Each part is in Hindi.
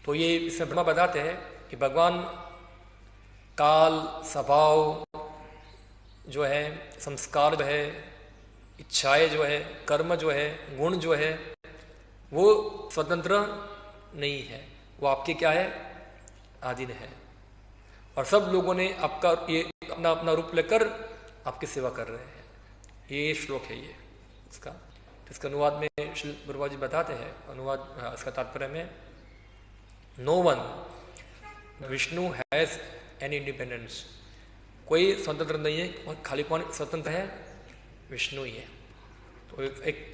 तो ये इसमें ब्रह्मा बताते हैं कि भगवान काल, स्वभाव जो है, संस्कार जो है, इच्छाएं जो है, कर्म जो है, गुण जो है, वो स्वतंत्र नहीं है, वो आपके क्या है, अधीन है। और सब लोगों ने आपका ये अपना अपना रूप लेकर आपकी सेवा कर रहे हैं। ये श्लोक है ये इसका। इसका अनुवाद में श्री गुरुवा जी बताते हैं, अनुवाद इसका तात्पर्य में, no one Vishnu has any independence, कोई स्वतंत्र नहीं है। और खाली कौन स्वतंत्र है, विष्णु ही है। तो एक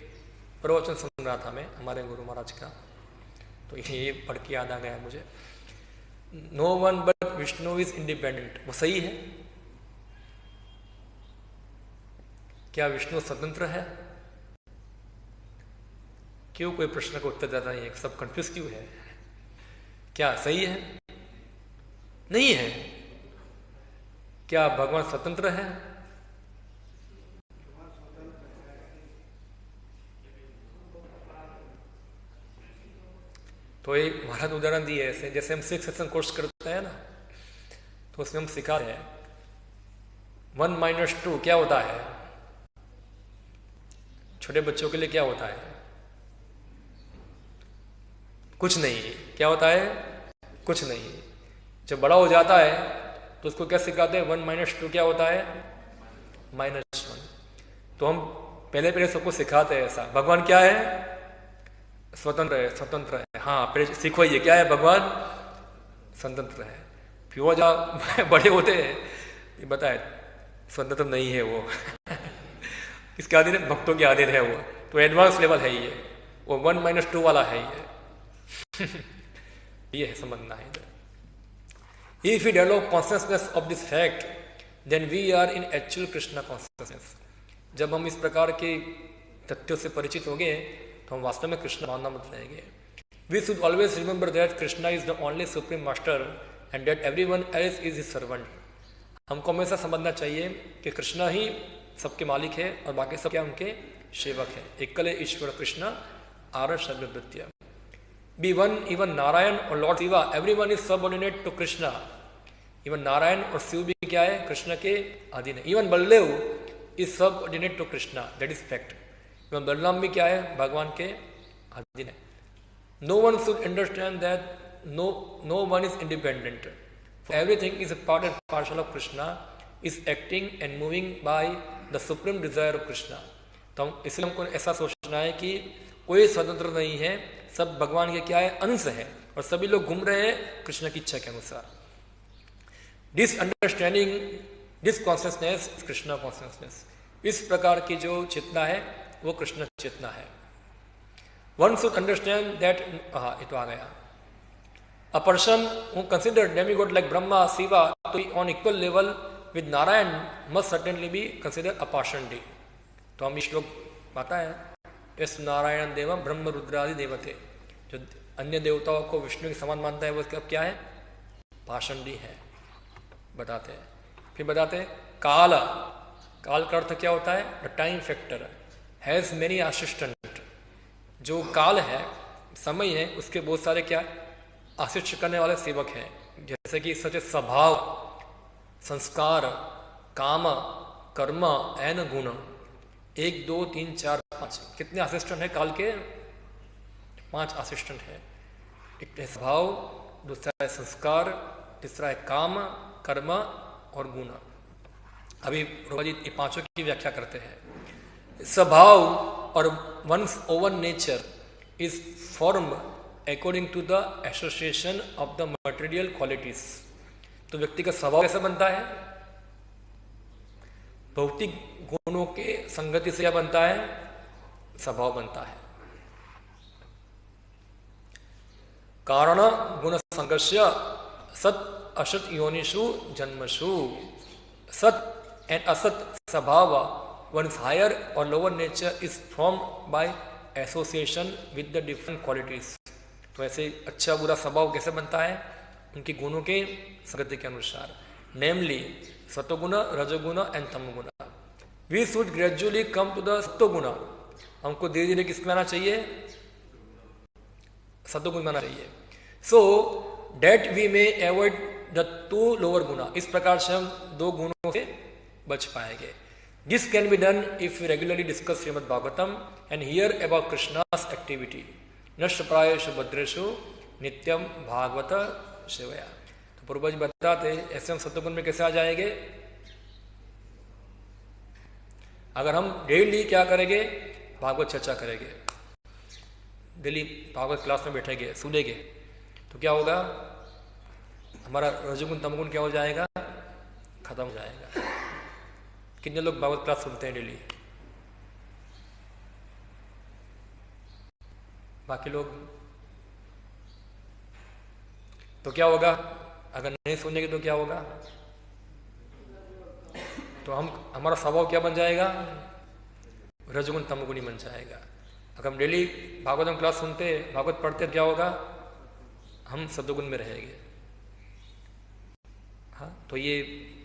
प्रवचन सुन रहा था मैं हमारे गुरु महाराज का, तो ये पढ़ के याद आ गया मुझे, no one but Vishnu is independent. वो सही है क्या? विष्णु स्वतंत्र है? क्यों कोई प्रश्न का उत्तर देता नहीं है? सब कंफ्यूज क्यों है? क्या सही है? नहीं है। क्या भगवान स्वतंत्र है? तो एक महाराज उदाहरण दिए ऐसे, जैसे हम 6 सेशन कोर्स करते हैं ना, तो उसमें हम सिखाते हैं 1 - 2 क्या होता है। छोटे बच्चों के लिए क्या होता है? कुछ नहीं। क्या होता है? कुछ नहीं। जब बड़ा हो जाता है तो उसको क्या सिखाते हैं? 1 - 2 क्या होता है? -1। तो हम पहले पहले सबको सिखाते हैं ऐसा। भगवान क्या है? स्वतंत्र है, स्वतंत्र है। हाँ, पहले सीखो ये क्या है, भगवान स्वतंत्र है। फिर वो जब बड़े होते हैं ये बताए स्वतंत्र नहीं है वो किसके अधीन है? भक्तों के अधीन है वो। तो एडवांस लेवल है ये, वो 1 - 2 वाला है ये ये है, समझना है। If you develop consciousness of this fact then we are in actual Krishna consciousness. जब हम इस प्रकार के तथ्यों से परिचित हो गए तो हम वास्तव में कृष्ण मानना मत रहेंगे। We should always remember that Krishna is the only supreme master and that everyone else is his servant. हमको हमेशा समझना चाहिए कि कृष्णा ही सबके मालिक है और बाकी सब क्या उनके सेवक है। एकले ईश्वर कृष्ण आर सर्वभृत्य। बी वन, इवन नारायण और lord Shiva everyone is subordinate to Krishna. Even Narayan और शिव भी क्या है? कृष्ण के अधीन है। Even Baldev is subordinate to Krishna, that is fact. Even Balram भी क्या है? भगवान के अधीन है। No one should understand that no one is independent. Everything is a part and parcel of Krishna is acting and moving by the supreme desire of Krishna. तो इसलिए हमको ऐसा सोचना है कि कोई स्वतंत्र नहीं है, सब भगवान के क्या है? अंश है, और सभी लोग घूम रहे हैं कृष्ण की इच्छा के अनुसार। This understanding, this consciousness, Krishna consciousness, इस प्रकार की जो चेतना है वो कृष्ण चेतना है। वन शुड अंडरस्टैंड दैट, हाँ ये तो आ गया, a person who consider demigod like Brahma, Shiva तो on equal level with Narayan must certainly be consider a पाषंडी। तो हम श्लोक आता है, यस नारायण देवम ब्रह्म रुद्रादि देवते। जो अन्य देवताओं को विष्णु के समान मानता है वो क्या है? पाषंडी है, बताते हैं। फिर बताते हैं काल। काल का अर्थ क्या होता है? The time factor has many assistant. जो काल है, समय है, उसके बहुत सारे क्या असिस्ट करने वाले सेवक हैं। जैसे कि सच स्वभाव, संस्कार, काम, कर्म एन गुण। 1 2 3 4 5 कितने असिस्टेंट है काल के? 5 असिस्टेंट है। एक है स्वभाव, दूसरा है संस्कार, तीसरा है काम, कर्म और गुण। अभी रोमा जी ये पांचों की व्याख्या करते हैं। स्वभाव और one's own nature is form according to the association of the material qualities. तो व्यक्ति का स्वभाव कैसे बनता है? भौतिक गुणों के संगति से क्या बनता है? स्वभाव बनता है। कारण गुण संघर्ष्य सत असत योनिषु जन्मसु। सत एंड असत स्वभाव one's higher or lower nature is formed by association with the different qualities। तो ऐसे अच्छा बुरा स्वभाव कैसे बनता है? उनके गुणों के संगति के अनुसार, नेमली सत्वगुण, rajoguna and tamoguna. We should gradually come to the sattvaguna. हमको धीरे धीरे किसमें आना चाहिए? सत्वगुण में आना चाहिए। So that we may avoid the 2 lower गुना, इस प्रकार से हम 2 गुणों से बच पाएंगे. This can be done if you regularly discuss Shrimad Bhagavatam and hear about Krishna's activity. नष्ट प्रायेषु भद्रेषु नित्यम भागवत सेवया. तो पूर्वज बताते ऐसे हम सत्वगुण में कैसे आ जाएंगे? अगर हम डेली क्या करेंगे? भागवत चर्चा करेंगे, डेली भागवत क्लास में बैठेंगे, सुनेंगे, तो क्या होगा? हमारा रजोगुण तमगुण क्या हो जाएगा? खत्म हो जाएगा. कितने लोग भागवत क्लास सुनते हैं डेली? बाकी लोग? तो क्या होगा? अगर नहीं सुनेंगे तो क्या होगा? तो हमारा स्वभाव क्या बन जाएगा? रजगुण तमगुणी बन जाएगा. अगर हम डेली भागवतम क्लास सुनते, भागवत पढ़ते, क्या होगा? हम सत्वगुण में रहेंगे. हाँ, तो ये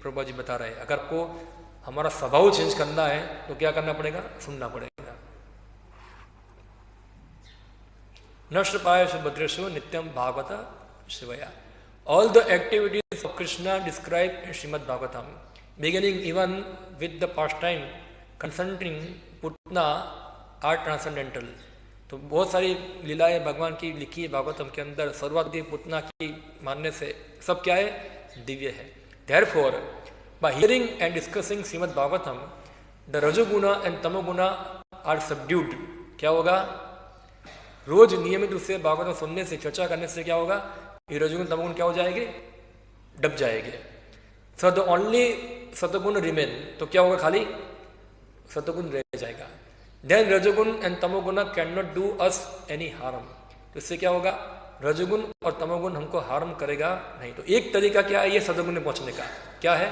प्रभु जी बता रहे हैं. अगर आपको हमारा स्वभाव चेंज करना है तो क्या करना पड़ेगा? सुनना पड़ेगा. नष्ट पायेषु भद्रेषु नित्यम भागवत सेवया. All the activities of Krishna described in Srimad Bhagavatam, beginning even with the pastime concerning Putna, are transcendental. तो बहुत सारी लीलाएं भगवान की लिखी है भागवतम के अंदर. सर्वाधिक पुतना की मानने से सब क्या है? दिव्य है. Therefore, by hearing and discussing Srimad Bhagavatam, the rajoguna and tamoguna are subdued. क्या होगा? रोज नियमित रूप से भागवतम सुनने से, चर्चा करने से क्या होगा? ये रजोगुण तमोगुण क्या हो जाएंगे? डब जाएंगे. सो द ओनली सतगुण रिमेन. तो क्या होगा? खाली सतगुण रह जाएगा. देन रजोगुण एंड तमोगुण can not do us any harm. तो इससे क्या होगा? रजोगुण और तमोगुण हमको हार्म करेगा नहीं. तो एक तरीका क्या है ये सतगुण में पहुंचने का? क्या है?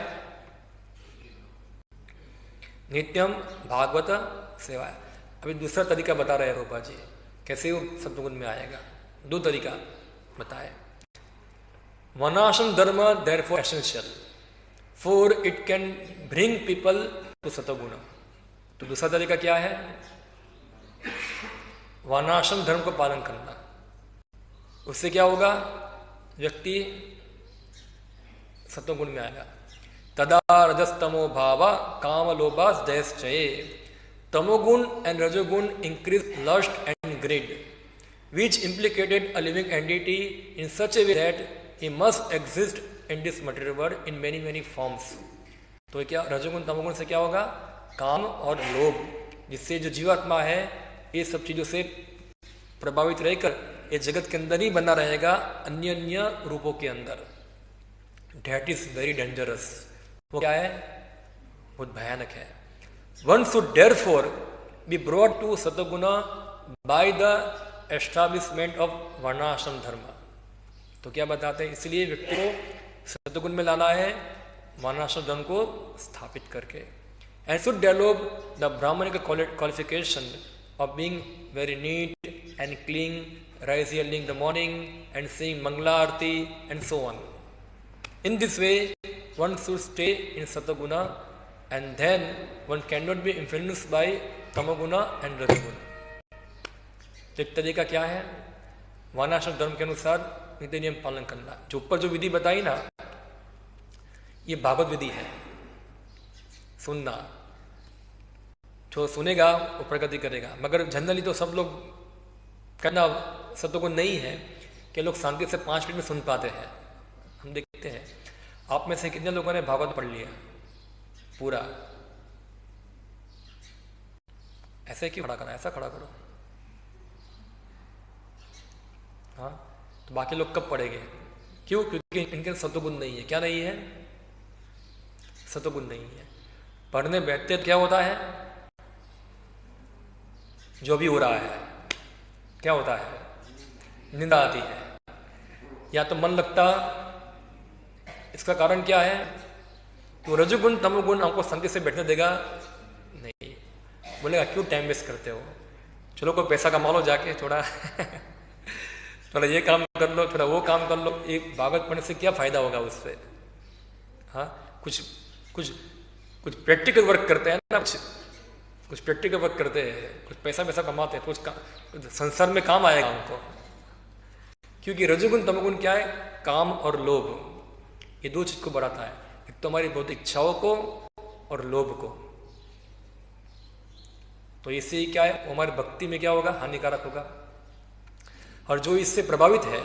नित्यम भागवत सेवा. अभी दूसरा तरीका बता रहे हैं रूपा जी, कैसे वो सत्वगुण में आएगा. 2 तरीका बताए. Varnashrama dharma therefore essential, for it can bring people to sattvaguna. तो दूसरा तरीका क्या है? वर्णाश्रम धर्म को पालन करना. उससे क्या होगा? व्यक्ति सत्वगुण में आएगा. तदा रजस्तमो भाव काम लोभास दयश्चये. Tamoguna and rajoguna increase lust and greed, which implicated a living entity in such a way that he must exist in this material world in many forms. तो क्या रजोगुण तमोगुण से क्या होगा? काम और लोभ, जिससे जो जीवात्मा है ये सब चीजों से प्रभावित रहकर ये जगत के अंदर ही बना रहेगा, अन्य अन्य रूपों के अंदर. That is very dangerous. वो क्या है? बहुत भयानक है. One should therefore be brought to सत्वगुण by the एस्टैब्लिशमेंट ऑफ वर्णाश्रम धर्म. तो क्या बताते हैं? इसलिए व्यक्ति को सत्वगुण में लाना है वर्णाश्रम धर्म को स्थापित करके. And should develop the brahminic qualification of being very neat and clean, rise early in the morning and sing mangala aarti and so on. In this way one should stay in sattvaguna and then one can not be influenced by tamoguna and rajoguna. एक तरीका क्या है? वर्णाश्रम धर्म के अनुसार नित्य नियम पालन करना. जो ऊपर जो विधि बताई ना, ये भागवत विधि है. सुनना, जो सुनेगा वो प्रगति करेगा. मगर जनरली तो सब लोग करना सत्वगुण नहीं है कि लोग शांति से 5 मिनट में सुन पाते हैं. हम देखते हैं आप में से कितने लोगों ने भागवत पढ़ लिया पूरा? ऐसे क्यों खड़ा करा? ऐसा खड़ा करो. हाँ, तो बाकी लोग कब पढ़ेंगे? क्यों? क्योंकि इनके सत्वगुण नहीं है. क्या नहीं है? सत्वगुण नहीं है. पढ़ने बैठते क्या होता है? जो भी हो रहा है क्या होता है? निंदा आती है, या तो मन लगता. इसका कारण क्या है? तो रजोगुण तमोगुण हमको शांति से बैठने देगा नहीं. बोलेगा क्यों टाइम वेस्ट करते हो? चलो कोई पैसा कमा लो जाके, थोड़ा थोड़ा ये काम कर लो, थोड़ा वो काम कर लो. एक भागवत पढ़ने से क्या फायदा होगा उससे? हाँ, कुछ प्रैक्टिकल वर्क करते हैं ना, कुछ प्रैक्टिकल वर्क करते हैं, कुछ पैसा कमाते हैं, कुछ संसार में काम आएगा हमको. क्योंकि रजोगुण तमोगुण क्या है? काम और लोभ, ये दो चीज को बढ़ाता है। एक तो हमारी भौतिक इच्छाओं को और लोभ को। तो इससे क्या है, वो हमारी भक्ति में क्या होगा? हानिकारक होगा। और जो इससे प्रभावित है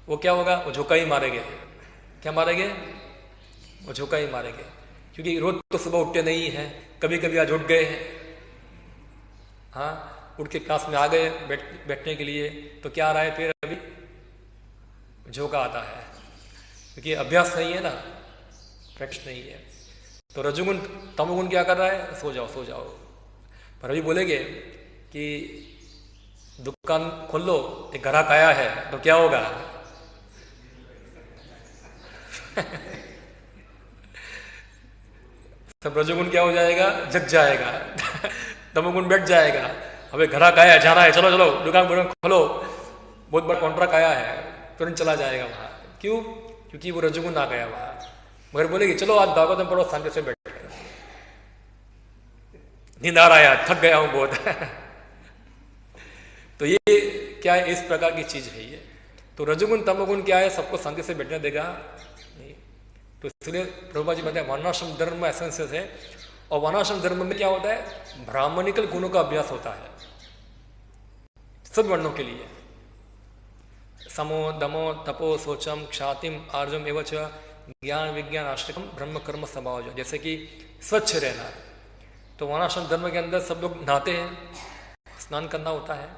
वो क्या होगा? वो झोंका ही मारेंगे। क्या मारेंगे? वो झोंका ही मारेंगे। क्योंकि रोज तो सुबह उठते नहीं है, कभी कभी आज उठ गए हैं, हाँ, उठ के क्लास में आ गए बैठने के लिए, तो क्या आ रहा है फिर? अभी झोंका आता है, क्योंकि अभ्यास नहीं है ना, प्रैक्टिस नहीं है। तो रजोगुण तमोगुण क्या कर रहा है? सो जाओ सो जाओ। पर अभी बोलेंगे कि दुकान खोल लो, एक ग्राहक आया है, तो क्या होगा? सब रजोगुण क्या हो जाएगा? जग जाएगा। तमोगुण बैठ जाएगा। अबे ग्राहक आया, जाना है, चलो चलो दुकान खोलो, बहुत बड़ा कॉन्ट्रैक्ट आया है, तुरंत चला जाएगा वहां। क्यों? क्योंकि वो रजोगुण आ गया वहां। मगर बोलेगी चलो आज भागवतम पढ़ो, शांति से बैठ, नींद आ रहा है, थक गया हूं बहुत। तो ये क्या है? इस प्रकार की चीज है ये। तो रजोगुण तमोगुण क्या है? सबको शांति से बैठने देगा नहीं। तो इसलिए प्रभुपाद जी बताए वर्णाश्रम धर्म में एसेंसेस है। और वर्णाश्रम धर्म में क्या होता है? ब्राह्मणिकल गुणों का अभ्यास होता है सब वर्णों के लिए। समो दमो तपो शौचम क्षातिम आर्जम एवं ज्ञान विज्ञान आश्रम ब्रह्म कर्म स्वभाव। जैसे कि स्वच्छ रहना, तो वर्णाश्रम धर्म के अंदर सब लोग नहाते हैं, स्नान करना होता है,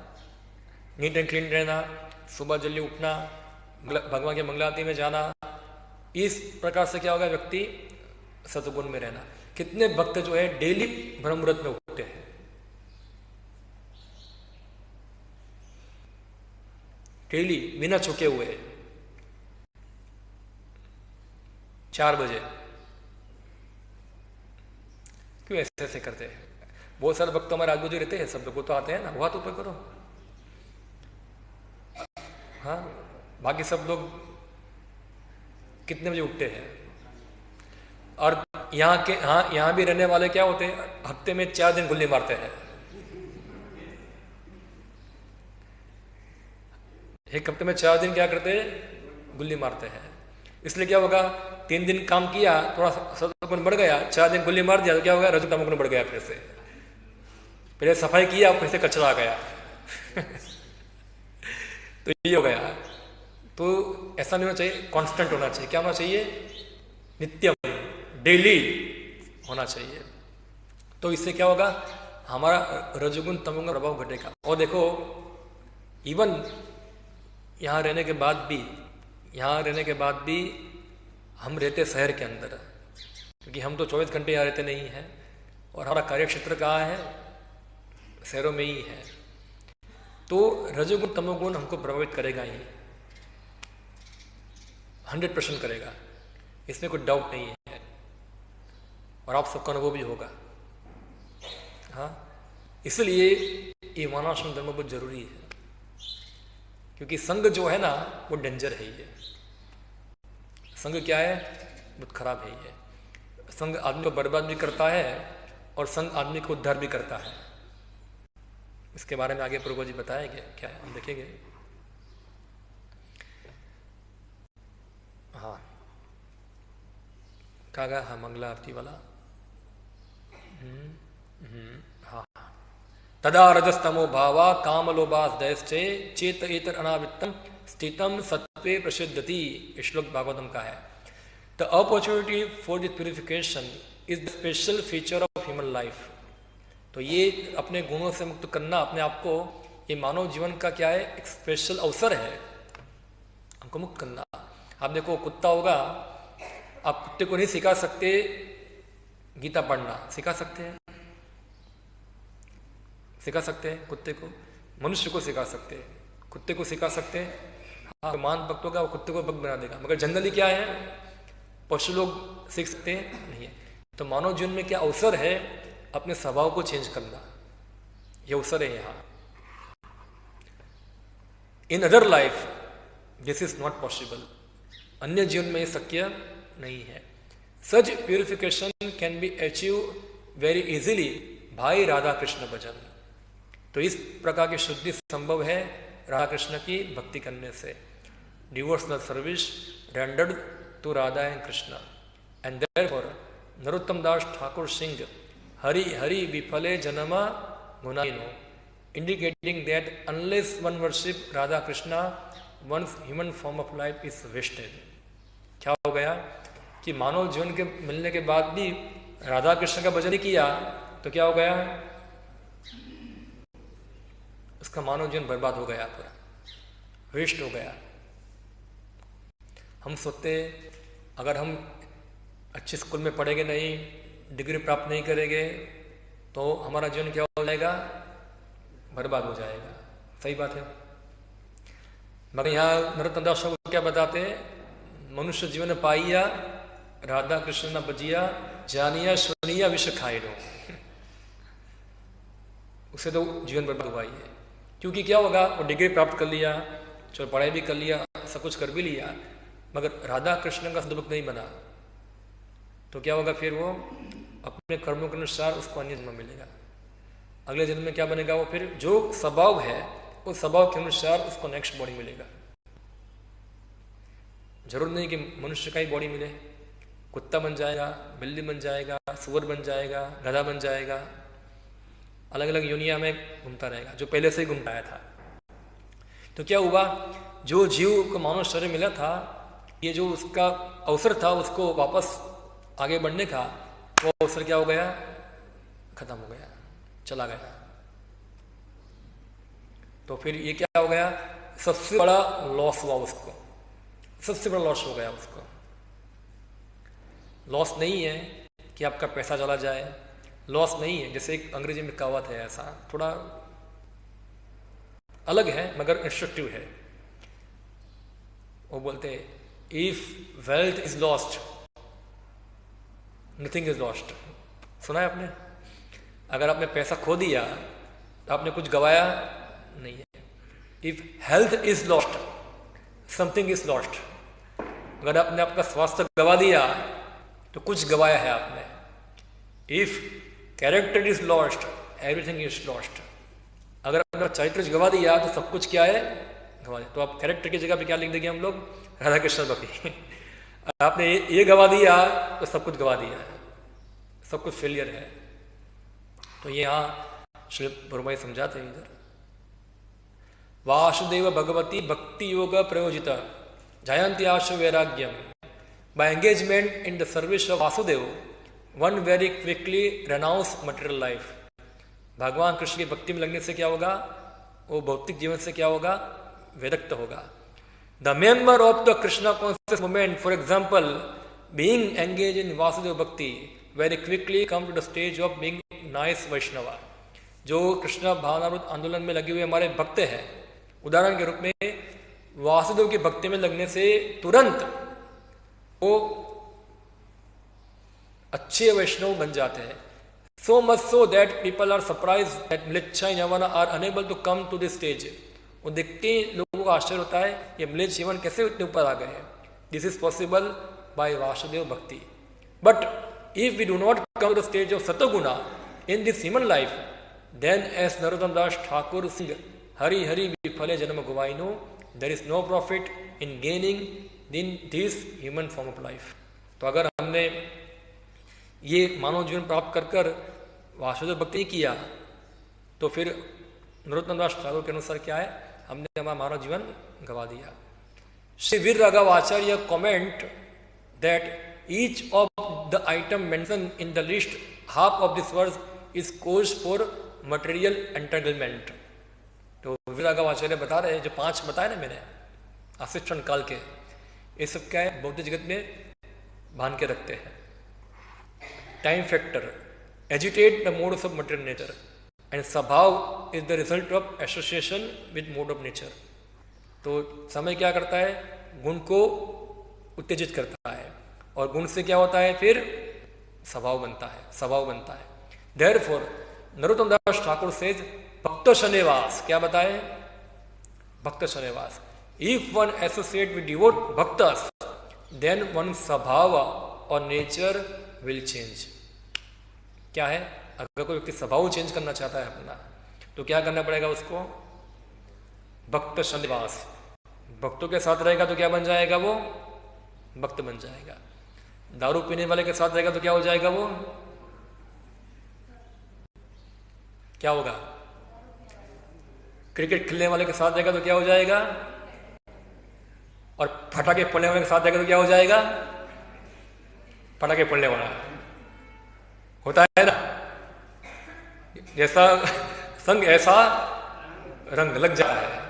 नीट एंड क्लीन रहना, सुबह जल्दी उठना, भगवान के मंगल आरती में जाना। इस प्रकार से क्या होगा? व्यक्ति सतगुण में रहना। कितने भक्त जो है डेली ब्रह्म मुहूर्त में उठते हैं, डेली बिना चुके हुए 4 बजे। क्यों ऐसे ऐसे करते हैं? बहुत सारे भक्त हमारे आजू बाजू रहते हैं, सब लोग तो आते हैं ना, वो हाथ ऊपर करो। हाँ, बाकी सब लोग कितने बजे उठते हैं? और यहाँ के, हाँ, यहाँ भी रहने वाले क्या होते हैं? हफ्ते में 4 दिन गुल्ली मारते हैं। एक हफ्ते में 4 दिन क्या करते हैं? गुल्ली मारते हैं। इसलिए क्या होगा? 3 दिन काम किया, थोड़ा सत्वगुण बढ़ गया, 4 दिन गुल्ली मार दिया, तो क्या होगा? रजो तमोगुण बढ़ गया। फिर से पहले सफाई किया, फिर से कचरा आ गया। तो ये हो गया। तो ऐसा नहीं होना चाहिए, कांस्टेंट होना चाहिए। क्या होना चाहिए? नित्यम, डेली होना चाहिए। तो इससे क्या होगा? हमारा रजोगुण तमोगुण प्रभाव घटेगा। और देखो, इवन यहाँ रहने के बाद भी हम रहते शहर के अंदर, क्योंकि हम तो 24 घंटे यहाँ रहते नहीं हैं, और हमारा कार्य क्षेत्र कहाँ है? शहरों में ही है। तो रजोगुण तमोगुण हमको प्रभावित करेगा ही, 100% करेगा, इसमें कोई डाउट नहीं है। और आप सबका अनुभव भी होगा। हाँ, इसलिए ये वर्णाश्रम धर्म बहुत जरूरी है। क्योंकि संग जो है ना, वो डेंजर है। ये संग क्या है? बहुत खराब है ये। संग आदमी को बर्बाद भी करता है और संग आदमी को उद्धार भी करता है। इसके बारे में आगे प्रभु जी बताएंगे, क्या है हम देखेंगे। हाँ, कहा गया? हाँ, मंगला आरती वाला। हाँ, तदा रजस्तमो भावा कामलोभास दयश्चे चेत एतर अनावित्तम स्थितम सत्वे प्रसिद्धति। श्लोक भागवतम का है। The opportunity for the purification is the special feature of human life. तो ये अपने गुणों से मुक्त करना अपने आप को, ये मानव जीवन का क्या है? एक स्पेशल अवसर है हमको मुक्त करना। आप देखो, कुत्ता होगा, आप कुत्ते को नहीं सिखा सकते गीता पढ़ना। सिखा सकते हैं? सिखा सकते हैं कुत्ते को? मनुष्य को सिखा सकते हैं, कुत्ते को सिखा सकते हैं। हाँ, मान भक्त होगा वो कुत्ते को भक्त बना देगा। मगर जनरली क्या है? पशु लोग सीख सकते हैं? नहीं है। तो मानव जीवन में क्या अवसर है? अपने स्वभाव को चेंज करना, ये अवसर है यहाँ। In other life this is not possible. अन्य जीवन में ये शक्य नहीं है। Such purification can be achieve very easily by Radha Krishna bhajan. तो इस प्रकार की शुद्धि संभव है राधा कृष्ण की भक्ति करने से। Devotional service rendered to Radha and Krishna and therefore Narottam Das Thakur sings Hari Hari विफले जन्मा गुनाइनो, indicating that unless one worship Radha Krishna, one's human form of life is wasted। क्या हो गया कि मानव जीवन के मिलने के बाद भी राधा कृष्ण का भजन किया तो क्या हो गया, उसका मानव जीवन बर्बाद हो गया, पूरा वेस्ट हो गया। हम सोचते अगर हम अच्छे स्कूल में पढ़ेंगे नहीं, डिग्री प्राप्त नहीं करेंगे तो हमारा जीवन क्या हो जाएगा, बर्बाद हो जाएगा। सही बात है। मगर यहाँ नरोत्तम दास को क्या बताते हैं, मनुष्य जीवन पाइया राधा कृष्ण न बजिया, जानिया सुनिया विश्व खाए लो। उसे तो जीवन बर्बाद हुआ ही है। क्योंकि क्या होगा, वो डिग्री प्राप्त कर लिया, चलो पढ़ाई भी कर लिया, सब कुछ कर भी लिया, मगर राधा कृष्ण का सदुपयोग नहीं बना तो क्या होगा, फिर वो अपने कर्मों के अनुसार उसको अन्य जन्म मिलेगा। अगले जन्म में क्या बनेगा, वो फिर जो स्वभाव है उस स्वभाव के अनुसार उसको नेक्स्ट बॉडी मिलेगा। जरूर नहीं कि मनुष्य का ही बॉडी मिले, कुत्ता बन जाएगा, बिल्ली बन जाएगा, सुअर बन जाएगा, गधा बन जाएगा, अलग अलग योनिया में घूमता रहेगा, जो पहले से ही घूमता आया था। तो क्या हुआ, जो जीव को मानव शरीर मिला था, ये जो उसका अवसर था उसको वापस आगे बढ़ने का, वो अवसर क्या हो गया, खत्म हो गया, चला गया। तो फिर ये क्या हो गया, सबसे बड़ा लॉस हुआ उसको, सबसे बड़ा लॉस हो गया उसको। लॉस नहीं है कि आपका पैसा चला जाए, लॉस नहीं है, जैसे एक अंग्रेजी में कहावत है, ऐसा थोड़ा अलग है मगर इंस्ट्रक्टिव है। वो बोलते हैं, if wealth is lost nothing is lost. सुना है आपने? अगर आपने पैसा खो दिया तो आपने कुछ गवाया नहीं है। If health is lost something is lost. अगर आपने आपका स्वास्थ्य गवा दिया तो कुछ गवाया है आपने। If character is lost everything is lost. अगर आपने चरित्र गवा दिया तो सब कुछ क्या है, गवा दिया। तो आप कैरेक्टर की जगह पे क्या लिख देंगे हम लोग, राधा कृष्ण भक्ति। आपने ये गवा दिया तो सब कुछ गवा दिया है, सब कुछ फेलियर है। तो ये यहाँ श्री ब्रह्मा समझाते हैं इधर, वासुदेव भगवती भक्ति योग प्रयोजित जयंती आशु वैराग्यम। By engagement in the service of Vasudeva one very quickly renounce material life. भगवान कृष्ण की भक्ति में लगने से क्या होगा, वो भौतिक जीवन से क्या होगा, विरक्त होगा। The member of the Krishna conscious movement for example being engage in Vasudeva bhakti very quickly come to the stage of being nice Vaishnava. जो कृष्णा भावनामृत आंदोलन में लगे हुए हमारे भक्त हैं, उदाहरण के रूप में वासुदेव की भक्ति में लगने से तुरंत वो अच्छे वैष्णव बन जाते हैं। So much so that people are surprise that mlechchha yavana are unable to come to this stage. वो देखते ही लोगों को आश्चर्य होता है, ये म्लेच्छ यवन कैसे इतने ऊपर आ गए हैं। This is possible by Vasudeva bhakti. But if we do not come to the stage of sattvaguna in this human life, then as Narottam Das Thakur sings Hari Hari विफले जन्म गुवाइनो, there is no profit in gaining in this human form of life. तो अगर हमने ये मानव जीवन प्राप्त कर कर वासुदेव भक्ति किया तो फिर नरोत्तम दास ठाकुर के अनुसार क्या है, हमने हमारा मानव जीवन गवा दिया। Shri Vira Raghava Acharya comment that each of the item mention in the list half of this verse is cause for material entanglement. तो वीर राघव आचार्य बता रहे हैं, जो 5 बताए ना मैंने आशिष्टन काल के, ये सब क्या है, बौद्ध जगत में बांध के रखते हैं। Time factor agitate the modes of material nature and svabhava is the result of association with mode of nature. तो समय क्या करता है, गुण को उत्तेजित करता है और गुण से क्या होता है, फिर स्वभाव बनता है, स्वभाव बनता है। देयरफॉर नरोत्तम दास ठाकुर सेज भक्त शनिवास, क्या बताए, भक्त शनिवास। If one associate with devote bhaktas then one svabhava or nature will change. क्या है, अगर कोई व्यक्ति स्वभाव चेंज करना चाहता है अपना, तो क्या करना पड़ेगा उसको, भक्त सन्निवास, भक्तों के साथ रहेगा तो क्या बन जाएगा वो? भक्त बन जाएगा। दारू पीने वाले के साथ रहेगा तो क्या हो जाएगा वो? क्या होगा? क्रिकेट खेलने वाले के साथ रहेगा तो क्या हो जाएगा? और फटाके फोड़ने वाले के साथ रहेगा तो क्या हो जाएगा? फटाके फोड़ने वाला होता है ना। जैसा संग ऐसा रंग लग जाता है,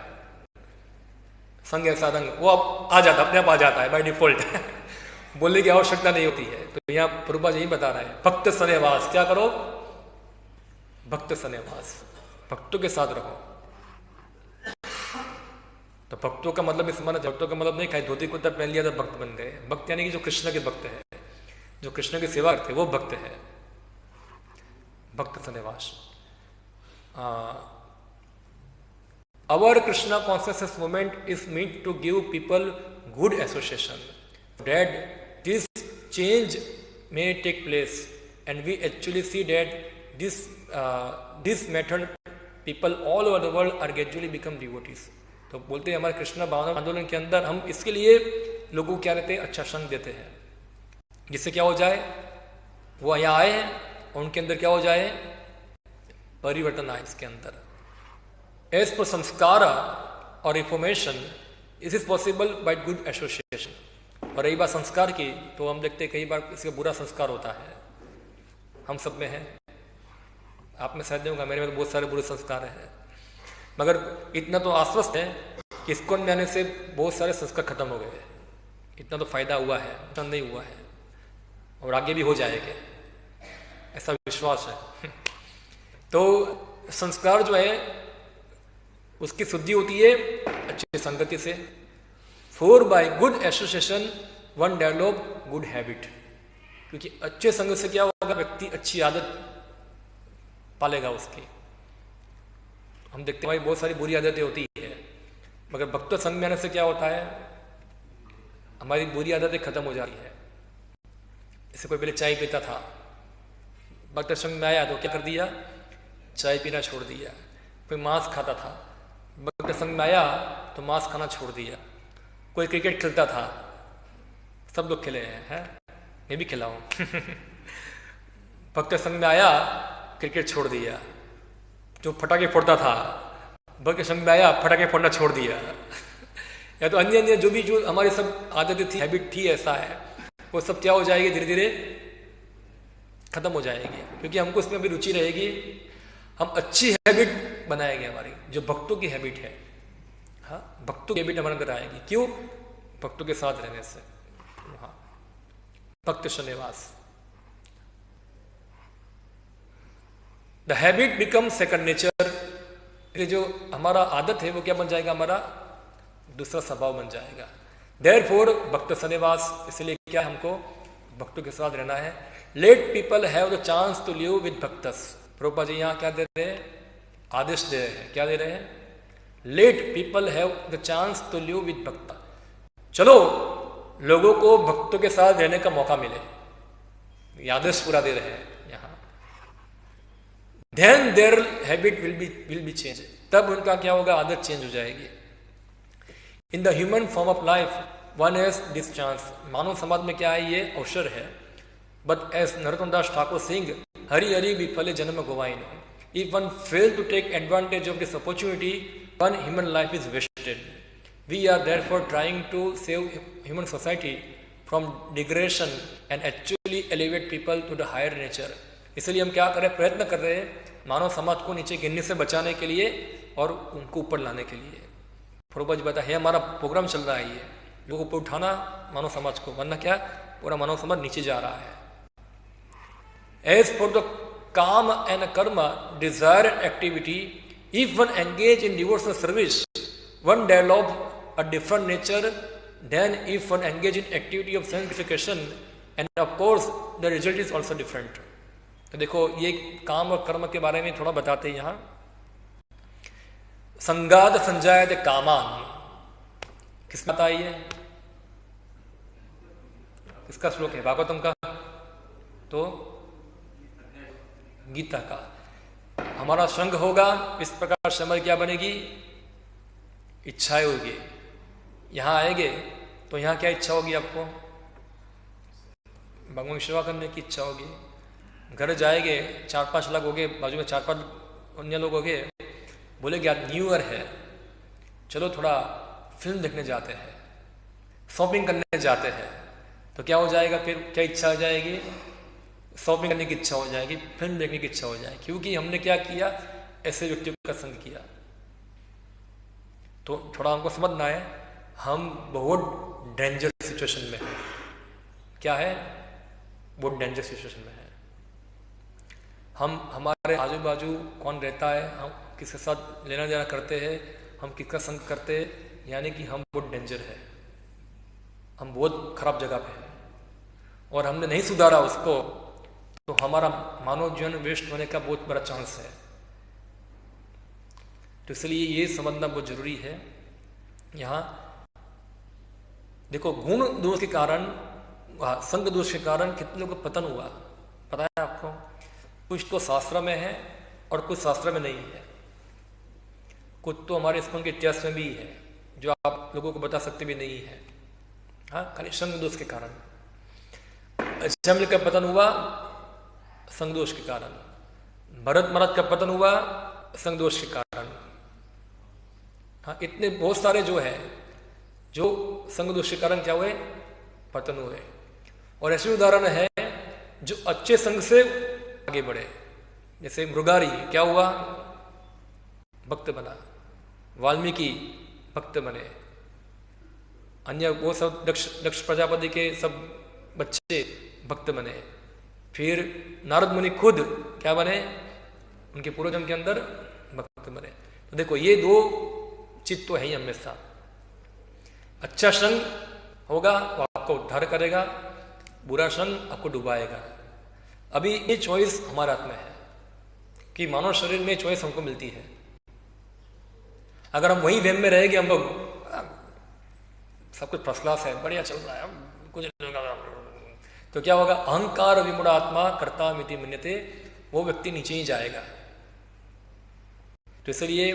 संग ऐसा रंग वो अब आ जाता, अपने आप आ जाता है बाय डिफॉल्ट। बोलने की आवश्यकता नहीं होती है। तो यहाँ प्रभुपाद यही बता रहा है, भक्त सन्निवास। क्या करो? भक्त सन्निवास, भक्तों के साथ रहो। तो भक्तों का मतलब इस माना, भक्तों का मतलब नहीं खाई धोती कुर्ता पहन लिया तो भक्त बन गए। भक्त यानी कि जो कृष्ण के भक्त है, जो कृष्ण की सेवा करते वो भक्त है। भक्त सन्निवास। Our Krishna consciousness movement is meant to give people good association, that this change may take place, and we actually see that this method people all over the world are gradually become devotees. तो बोलते हैं हमारे कृष्ण भावना आंदोलन के अंदर हम इसके लिए लोगों को क्या रहते हैं? अच्छा संग देते हैं, जिससे क्या हो जाए? वो यहाँ आए और उनके अंदर क्या हो जाए? परिवर्तन आए इसके अंदर। As per samskara or information, this is possible by good association. और रही बात संस्कार की, तो हम देखते हैं कई बार इसका बुरा संस्कार होता है। हम सब में है, आप में शायद नहीं होगा, मेरे में तो बहुत सारे बुरे संस्कार हैं। मगर इतना तो आश्वस्त है कि ISKCON में आने से बहुत सारे संस्कार खत्म हो गए। इतना तो फायदा हुआ है, इतना नहीं हुआ है, और आगे भी हो जाएगा, ऐसा विश्वास है। तो संस्कार जो है उसकी शुद्धि होती है अच्छी संगति से। Four by good association one develop good habit, क्योंकि अच्छे संग से क्या होगा? व्यक्ति अच्छी आदत पालेगा उसकी। हम देखते हैं भाई बहुत सारी बुरी आदतें होती है, मगर भक्त संग में आने से क्या होता है? हमारी बुरी आदतें खत्म हो जाती है। जैसे कोई पहले चाय पीता था, भक्त संग में आया तो क्या कर दिया? चाय पीना छोड़ दिया। कोई मांस खाता था, भक्त संग में आया तो मांस खाना छोड़ दिया। कोई क्रिकेट खेलता था, सब लोग खेले हैं, मैं भी खेला हूं। भक्त संग में आया, क्रिकेट छोड़ दिया। जो फटाके फोड़ता था, भक्त संग में आया, फटाके फोड़ना छोड़ दिया। या तो अन्य अन्य जो हमारी सब आदतें थी, हैबिट थी, ऐसा है, वो सब क्या हो जाएगी? धीरे धीरे खत्म हो जाएगी, क्योंकि हमको उसमें भी रुचि रहेगी। हम अच्छी हैबिट बनाएंगे, हमारी जो भक्तों की हैबिट है। हाँ, भक्तों की हैबिट हमारे अंदर आएगी। क्यों? भक्तों के साथ रहने से। हाँ, भक्त सन्निवास। The habit become second nature. ये जो हमारा आदत है वो क्या बन जाएगा? हमारा दूसरा स्वभाव बन जाएगा। देयरफॉर भक्त सन्निवास, इसलिए क्या हमको भक्तों के साथ रहना है। Let people have the chance to live with bhaktas. Prabhupada ji यहाँ क्या दे रहे हैं? आदेश दे रहे हैं। क्या दे रहे हैं? Let people have the chance to live with bhakta. चलो लोगों को भक्तों के साथ रहने का मौका मिले, ये आदेश पूरा दे रहे हैं यहाँ। Then their habit will be change. तब उनका क्या होगा? आदत चेंज हो जाएगी। In the human form of life one has this chance. मानव समाज में क्या है? ये अवसर है। But as Narottam Das Thakur sings, Hari Hari विफले जन्म गवाइन। If one fails to take advantage of this opportunity, one human life is wasted. We are therefore trying to save human society from degradation and actually elevate people to the higher nature. इसलिए हम क्या कर रहे हैं? प्रयत्न कर रहे हैं मानव समाज को नीचे गिरने से बचाने के लिए और उनको ऊपर लाने के लिए। प्रभुपाद जी बता है, हमारा प्रोग्राम चल रहा है, ये लोगों को उठाना मानव समाज को, वरना क्या पूरा मानव समाज नीचे जा रहा है। As for the काम and karma, desire and activity, if one engage in devotional service, one develop a different nature than if one engage in activity of sanctification, and of course the result is also different. तो देखो ये काम और कर्म के बारे में थोड़ा बताते हैं यहाँ। संगाद संजायते कामान, किसका आता है ये? किसका श्लोक है? भागवतम का। तो गीता का। हमारा संग होगा, इस प्रकार से हमारी क्या बनेगी? इच्छाएं होगी। यहाँ आएंगे तो यहाँ क्या इच्छा होगी आपको? भगवान की सेवा करने की इच्छा होगी। घर जाएंगे, 4-5 लोग हो गए, बाजू में 4-5 अन्य लोग हो गए, बोले कि आज न्यू ईयर है, चलो थोड़ा फिल्म देखने जाते हैं, शॉपिंग करने जाते हैं। तो क्या हो जाएगा फिर? क्या इच्छा हो जाएगी? शॉपिंग करने की इच्छा हो जाएगी, फिल्म देखने की इच्छा हो जाएगी, क्योंकि हमने क्या किया? ऐसे व्यक्तियों का संग किया। तो थोड़ा हमको समझना है, हम बहुत डेंजर सिचुएशन में हैं। क्या है? बहुत डेंजर सिचुएशन में है। हम, हमारे आजू बाजू कौन रहता है, हम किसके साथ लेना देना करते हैं, हम किसका संग करते हैं, यानी कि हम बहुत डेंजर है, हम बहुत खराब जगह पे हैं। और हमने नहीं सुधारा उसको, तो हमारा मानव जीवन वेस्ट होने का बहुत बड़ा चांस है। तो इसलिए ये समझना बहुत जरूरी है। यहाँ देखो, गुण दोष के कारण, संग दोष के कारण कितने लोगों को पतन हुआ, पता है आपको? कुछ तो शास्त्र में है और कुछ शास्त्र में नहीं है। कुछ तो हमारे स्कूल के इतिहास में भी है, जो आप लोगों को बता सकते भी नहीं है। हाँ, खाली संग दोष के कारण असेंबली का पतन हुआ, संग दोष के कारण। भरत महाराज का पतन हुआ संग दोष के कारण। हाँ, इतने बहुत सारे जो है, जो संग दोष के कारण क्या हुए? पतन हुए। और ऐसे उदाहरण है जो अच्छे संग से आगे बढ़े। जैसे मृगारी क्या हुआ? भक्त बना। वाल्मीकि भक्त बने। अन्य वो सब दक्ष प्रजापति के सब बच्चे भक्त बने। फिर नारद मुनि खुद क्या बने? उनके पूर्वजन्म के अंदर भक्त बने। तो देखो, ये दो चित्त तो है ही हमेशा। अच्छा संग होगा वो आपको उद्धार करेगा, बुरा संग आपको डुबाएगा। अभी ये चॉइस हमारे हाथ में है कि मानव शरीर में चॉइस हमको मिलती है। अगर हम वही वेम में रहेंगे, हम लोग सब कुछ फर्स्ट क्लास है, बढ़िया चल रहा है, कुछ नहीं होगा, तो क्या होगा? अहंकार विमूढ़ आत्मा कर्ता मिति मन्यते, वो व्यक्ति नीचे ही जाएगा। तो इसलिए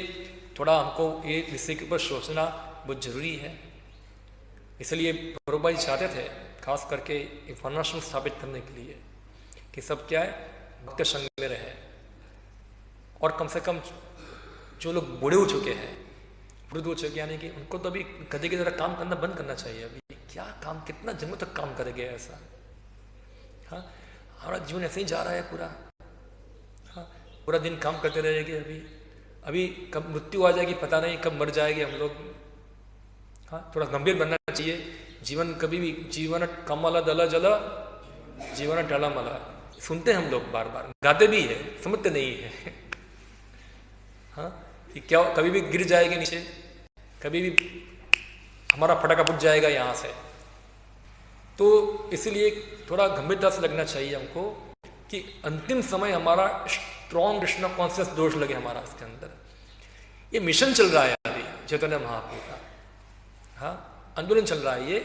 थोड़ा हमको ये विषय के ऊपर सोचना बहुत जरूरी है। इसलिए प्रभुपाद जी चाहते थे खास करके एक वर्णाश्रम स्थापित करने के लिए कि सब क्या है? भक्त संग में रहे। और कम से कम जो लोग बूढ़े हो चुके हैं, वृद्ध हो चुके, यानी कि उनको तो अभी गधे की तरह काम करना बंद करना चाहिए। अभी क्या काम, कितना जन्मों तक काम करेंगे ऐसा? हाँ, हमारा जीवन ऐसे ही जा रहा है पूरा। हाँ, पूरा दिन काम करते रहेंगे। अभी कब मृत्यु आ जाएगी पता नहीं, कब मर जाएंगे हम लोग। हाँ, थोड़ा गंभीर बनना चाहिए। जीवन कभी भी, जीवन कमल दल जल जीवन टलमल, सुनते हैं हम लोग बार बार, गाते भी है, समझते नहीं है। हाँ, कि क्या कभी भी गिर जाएंगे नीचे, कभी भी हमारा फटाका फूट जाएगा यहाँ से। तो इसलिए थोड़ा गंभीरता से लगना चाहिए हमको कि अंतिम समय हमारा स्ट्रॉन्ग कृष्ण कॉन्शियस दोष लगे हमारा इसके अंदर। ये मिशन चल रहा है अभी चैतन्य महाप्रभु का। हाँ, आंदोलन चल रहा है ये,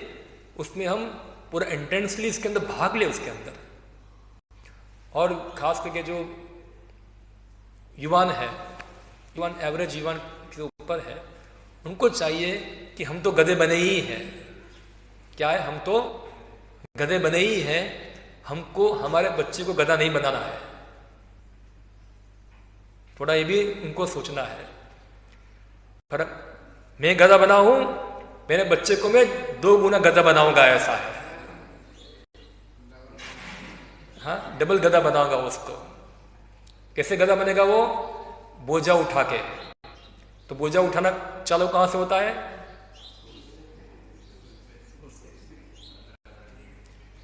उसमें हम पूरा इंटेंसली इसके अंदर भाग ले उसके अंदर। और खास करके जो युवान है, युवान एवरेज युवान के ऊपर है, उनको चाहिए कि हम तो गधे बने ही हैं। क्या है? हम तो गधे बने ही हैं, हमको हमारे बच्चे को गधा नहीं बनाना है। थोड़ा ये भी उनको सोचना है। पर मैं गधा बना हूं, मेरे बच्चे को मैं 2 गुना गधा बनाऊंगा, ऐसा है। हाँ, डबल गधा बनाऊंगा उसको। कैसे गधा बनेगा वो? बोझा उठा के। तो बोझा उठाना चालू कहां से होता है?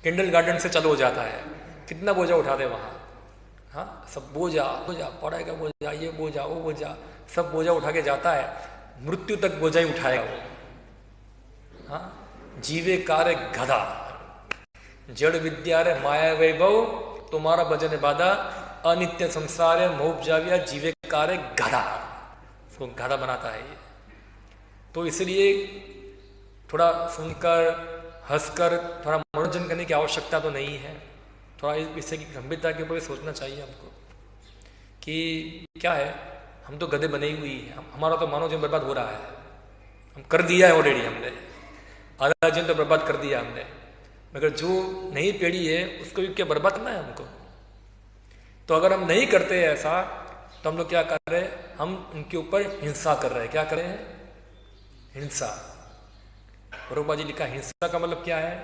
किंडल गार्डन से चालू हो जाता है। कितना बोझा उठाते वहां? हाँ, सब बोझा बोझा, पढ़ाई का बोझा, ये बोझा वो बोझा, सब बोझा उठा के जाता है। मृत्यु तक बोझा ही उठाएगा वो। हाँ, जीवे कार्य गधा, जड़ विद्या रे माया वैभव, तुम्हारा भजन बाधा, अनित्य संसार है मोह जाविया, जीवे कार्य गधा, उसको गधा बनाता है ये। तो इसलिए थोड़ा सुनकर हंसकर थोड़ा मनोरंजन करने की आवश्यकता तो नहीं है। थोड़ा इस विषय की गंभीरता के ऊपर सोचना चाहिए हमको कि क्या है, हम तो गधे बने ही हुई हैं, हमारा तो मानव जीवन बर्बाद हो रहा है। हम कर दिया है ऑलरेडी, हमने आधा जीवन तो बर्बाद कर दिया हमने, मगर जो नई पीढ़ी है उसको भी क्या बर्बाद करना है हमको। तो अगर हम नहीं करते ऐसा तो हम लोग क्या कर रहे हैं, हम उनके ऊपर हिंसा कर रहे हैं। क्या कर रहे हैं? हिंसा। प्रभुपाद जी लिखा हिंसा का मतलब क्या है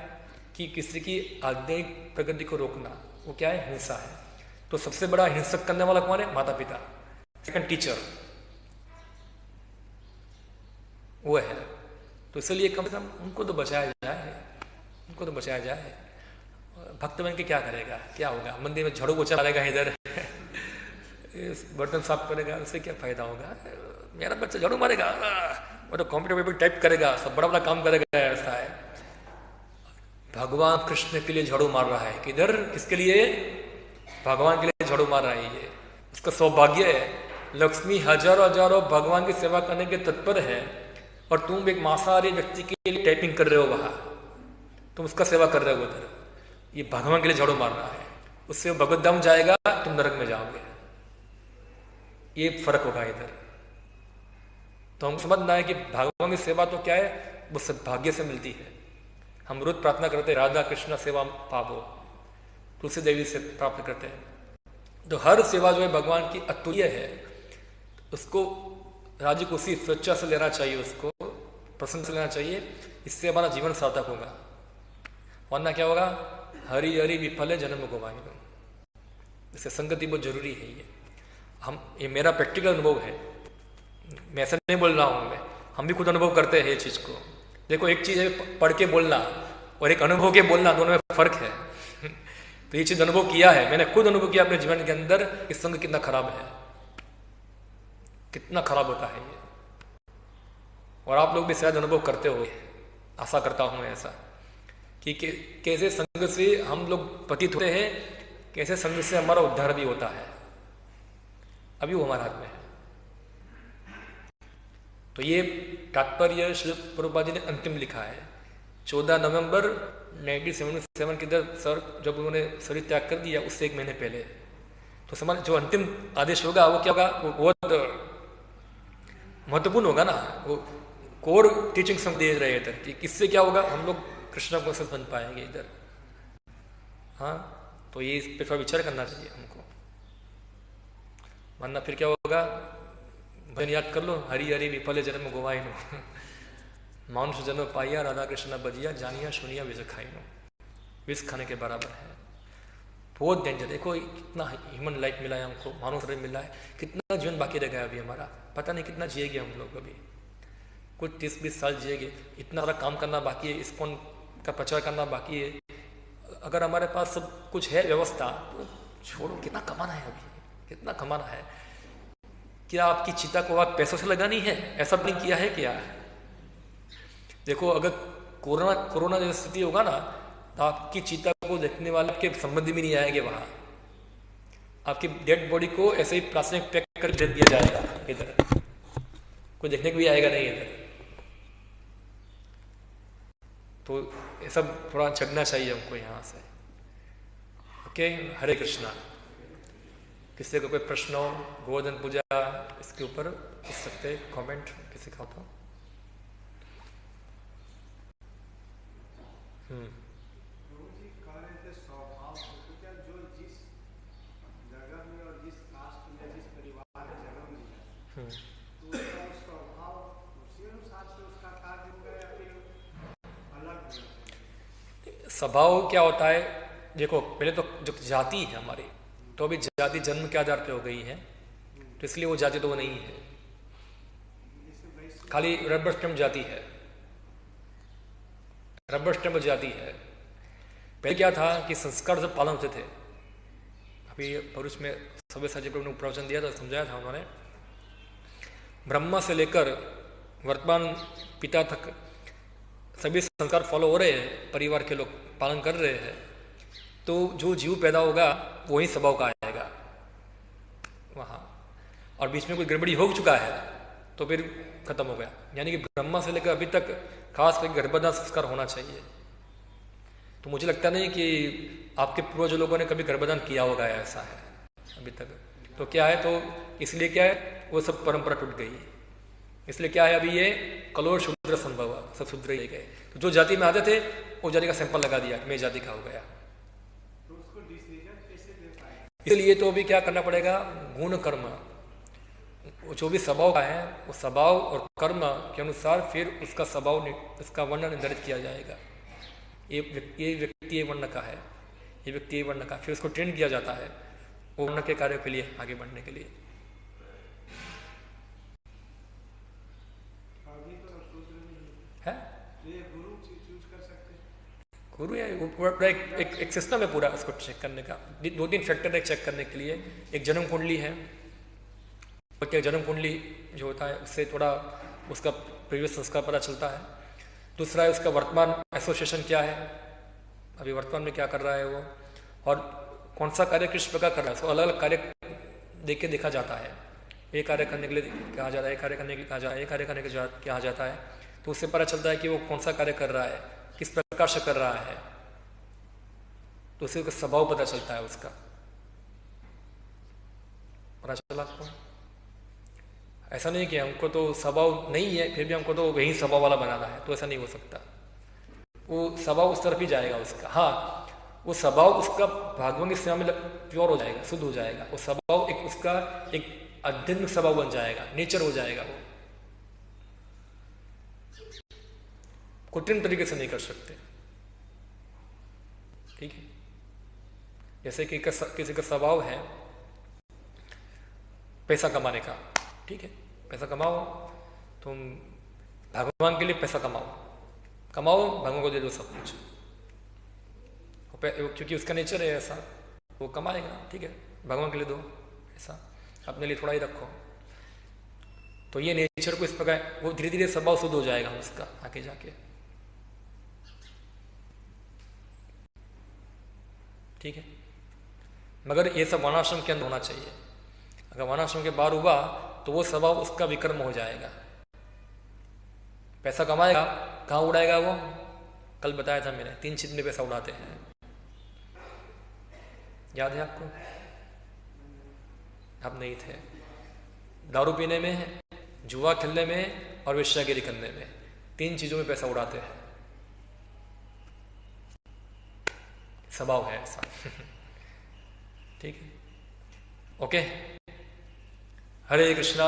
कि किसी की आध्यात्मिक प्रगति को रोकना, वो क्या है? हिंसा है। तो सबसे बड़ा हिंसक करने वाला कौन है? माता पिता। सेकंड टीचर, वो है। तो इसलिए कम से कम उनको तो बचाया जाए, उनको तो बचाया जाए। भक्त बन के क्या करेगा? क्या होगा? मंदिर में झाड़ू पोछा मारेगा, इधर बर्तन साफ करेगा, उससे क्या फायदा होगा? मेरा बच्चा झाड़ू मारेगा, वो तो कंप्यूटर पे भी टाइप करेगा, सब बड़ा बड़ा काम करेगा, ऐसा है। भगवान कृष्ण के लिए झाड़ू मार रहा है, किधर? किसके लिए? भगवान के लिए झाड़ू मार रहा है। ये उसका सौभाग्य है। लक्ष्मी हजारों हजारों भगवान की सेवा करने के तत्पर है, और तुम एक मांसाहारी व्यक्ति के लिए टाइपिंग कर रहे हो वहां, तुम उसका सेवा कर रहे हो उधर। ये भगवान के लिए झाड़ू मार रहा है, उससे वो भगवत धाम जाएगा, तुम नरक में जाओगे। ये फर्क होगा इधर। तो हमको समझना है कि भगवान की सेवा तो क्या है, वो सद्भाग्य से मिलती है। हम रोज प्रार्थना करते हैं राधा कृष्ण सेवा पावो, तुलसी देवी से प्राप्त करते हैं। तो हर सेवा जो है भगवान की अतुल्य है, उसको राज्य को उसी स्वेच्छा से लेना चाहिए, उसको प्रसन्न से लेना चाहिए। इससे हमारा जीवन सार्थक होगा। वरना क्या होगा? हरि हरि विफल जन्म गवाएंगे। इससे संगति बहुत जरूरी है। ये मेरा प्रैक्टिकल अनुभव है, मैं ऐसा नहीं बोल रहा हूँ, हम भी खुद अनुभव करते हैं ये चीज को। देखो, एक चीज है पढ़ के बोलना और एक अनुभव के बोलना, दोनों में फर्क है। तो ये चीज अनुभव किया है, मैंने खुद अनुभव किया अपने जीवन के अंदर कि संग कितना खराब है, कितना खराब होता है ये। और आप लोग भी शायद अनुभव करते हो, आशा करता हूं ऐसा, कि कैसे संग से हम लोग पतित होते हैं, कैसे संग से हमारा उद्धार भी होता है। अभी वो हमारे हाथ में है। तो ये तात्पर्य श्री प्रभुपाद जी ने अंतिम लिखा है 14 नवंबर 1977 के अंदर, सर जब उन्होंने शरीर त्याग कर दिया उससे एक महीने पहले। तो समझ, जो अंतिम आदेश होगा वो क्या होगा? वो बहुत महत्वपूर्ण होगा ना। वो कोर टीचिंग सब दे रहे हैं इधर कि किससे क्या होगा, हम लोग कृष्ण को बन पाएंगे इधर। हाँ, तो ये इस पर थोड़ा विचार करना चाहिए हमको, वरना फिर क्या होगा? भजन याद कर लो, हरि हरि विफल जन्म गोवाई नो, मानुष जन्म पाइया राधा कृष्ण बजिया, जानिया सुनिया विष खाई नो। विष खाने के बराबर है। बहुत डेंजर। देखो कितना ह्यूमन लाइफ मिला है हमको, मानव शरीर मिला है, कितना जीवन बाकी रह गया अभी हमारा, पता नहीं कितना जिएंगे हम लोग। अभी कुछ 30-20 साल जिएंगे। इतना सारा काम करना बाकी है, इस्कॉन का प्रचार करना बाकी है। अगर हमारे पास सब कुछ है व्यवस्था, तो छोड़ो, कितना कमाना है अभी, कितना कमाना है। क्या आपकी चिता को आप पैसों से लगानी है? ऐसा भी किया है क्या? देखो, अगर कोरोना जैसी स्थिति होगा ना, तो आपकी चिता को देखने वाले आपके संबंधी भी नहीं आएंगे वहां। आपकी डेड बॉडी को ऐसे ही प्लास्टिक पैक कर दे दिया जाएगा इधर, कोई देखने को भी आएगा नहीं इधर। तो ये सब थोड़ा जगना चाहिए हमको यहाँ से। ओके, हरे कृष्णा। किसी को कोई प्रश्न हो, गोवर्धन पूजा इसके ऊपर पूछ सकते, कमेंट किसी का तो। स्वभाव क्या होता है? देखो, पहले तो जो जाति है हमारी, तो अभी जाति जन्म के आधार पे हो गई है, तो इसलिए वो जाति तो वो नहीं है, खाली रबर स्टैम्प जाति है, रबर स्टैम्प जाति है। पहले क्या था कि संस्कार से पालन होते थे। अभी भरूच में सभी साजी प्रभु ने प्रवचन दिया था, समझाया था उन्होंने, ब्रह्मा से लेकर वर्तमान पिता तक सभी संस्कार फॉलो हो रहे हैं, परिवार के लोग पालन कर रहे हैं। तो जो जीव पैदा होगा वही स्वभाव का आएगा वहाँ, और बीच में कोई गड़बड़ी हो चुका है तो फिर खत्म हो गया। यानी कि ब्रह्मा से लेकर अभी तक खास करके गर्भधारण संस्कार होना चाहिए। तो मुझे लगता नहीं कि आपके पूर्वज लोगों ने कभी गर्भधारण किया होगा, ऐसा है अभी तक। तो क्या है, तो इसलिए क्या है, वो सब परंपरा टूट गई, इसलिए क्या है, अभी ये कलोर शूद्र संभव, सब शूद्र ही गए। तो जो जाति में आते थे वो जाति का सैंपल लगा दिया, मैं जाति का हो गया। इसलिए तो अभी क्या करना पड़ेगा, गुण कर्म, जो भी स्वभाव का है वो स्वभाव और कर्म के अनुसार फिर उसका स्वभाव, उसका वर्ण निर्धारित किया जाएगा। ये व्यक्ति ये वर्ण का है, ये व्यक्ति ये वर्ण का, फिर उसको ट्रेन किया जाता है वो वर्ण के कार्य के लिए, आगे बढ़ने के लिए। है गुरु या पूरा एक सिस्टम है पूरा उसको चेक करने का। 2-3 फैक्टर है चेक करने के लिए। एक जन्म कुंडली है, क्या जन्म कुंडली जो होता है उससे थोड़ा उसका प्रीवियस संस्कार पता चलता है। दूसरा है उसका वर्तमान एसोसिएशन क्या है, अभी वर्तमान में क्या कर रहा है वो, और कौन सा कार्य किस प्रकार कर रहा है। तो अलग अलग कार्य देख के देखा जाता है, ये कार्य करने के लिए कहा जाता है, ये कार्य करने के लिए कहा जाता है, ये कार्य करने के लिए कहा जाता है। तो उससे पता चलता है कि वो कौन सा कार्य कर रहा है, किस प्रकार से कर रहा है, तो उससे उसका स्वभाव पता चलता है, उसका पता चला आपको। ऐसा नहीं कि हमको तो स्वभाव नहीं है फिर भी हमको तो वही स्वभाव वाला बनाना है, तो ऐसा नहीं हो सकता। वो स्वभाव उस तरफ ही जाएगा उसका। हाँ, वो स्वभाव उसका भागवत की सेवा में प्योर हो जाएगा, शुद्ध हो जाएगा। वो स्वभाव एक उसका एक आध्यात्मिक स्वभाव बन जाएगा, नेचर हो जाएगा। वो कृत्रिम तरीके से नहीं कर सकते, ठीक है। जैसे कि किसी का स्वभाव है पैसा कमाने का, ठीक है, पैसा कमाओ, तुम भगवान के लिए पैसा कमाओ, भगवान को दे दो सब कुछ, क्योंकि उसका नेचर है ऐसा, वो कमाएगा, ठीक है, भगवान के लिए दो, ऐसा अपने लिए थोड़ा ही रखो। तो ये नेचर को इस प्रकार वो धीरे धीरे स्वभाव शुद्ध हो जाएगा उसका आगे जाके, ठीक है। मगर ये सब वर्णाश्रम के अंदर होना चाहिए। अगर वर्णाश्रम के बाहर हुआ तो वो स्वभाव उसका विकर्म हो जाएगा। पैसा कमाएगा, कहाँ उड़ाएगा वो, कल बताया था मैंने, 3 चीज में पैसा उड़ाते हैं, याद है आपको? आप नहीं थे। दारू पीने में, जुआ खेलने में और वेश्यागिरी करने में, 3 चीजों में पैसा उड़ाते हैं। स्वभाव है ऐसा। ठीक है, ओके। हरे कृष्णा।